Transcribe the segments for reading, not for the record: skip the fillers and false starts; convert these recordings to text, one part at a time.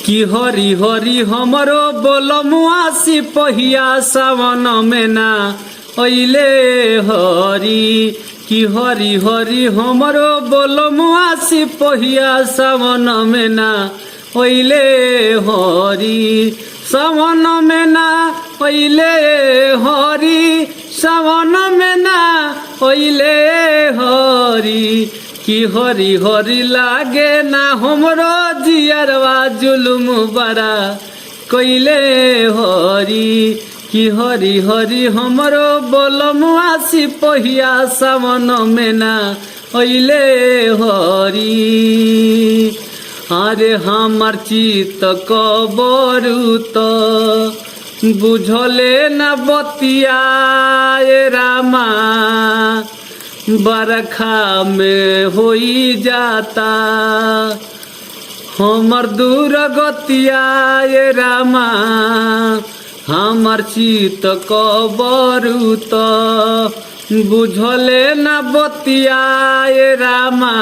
कि हरि हरि हमरो बोलमुआ सिपहिया सावन में ना अइले हरि। कि हरि हरि हमरो बोलमुआ सिपहिया सावन में ना अइले हरि। सावन में ना अइले हरि, सावन में ना अइले हरि। कि हरि हरि लागे ना हमरो जियरवा जुलुम बड़ा कइले हरि। कि हरि हरि हमरो बोलमुआ सिपहिया सावन में ना अइले हरि। अरे हमार चित कबरू तो बुझले न बतिया रामा। बरखा में होई जाता हमर दूर गतिया रामा। हमर चित कबरू तो बुझले न बतिया रामा।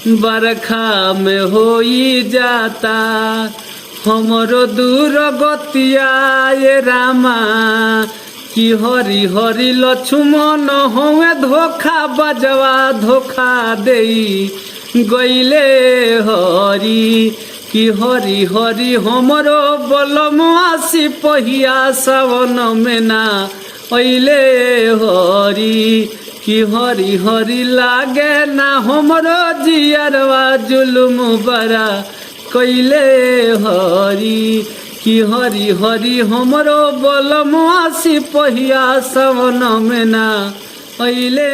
बरखा में होई जाता हमरो दूर गतिया रामा। कि हरि हरि लक्ष्मण होवे धोखा बजवा धोखा देई गइले हरि। कि हरि हरि हमरो बोलमुआ सिपहिया सावन में ना अइले हरि। कि हरि हरि लागे ना हमरो जियरवा जुलुम बड़ा कइले हरि। कि हरि हरि हमरो बोलमुआ सिपहिया सावन में ना अइले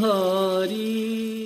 हरि।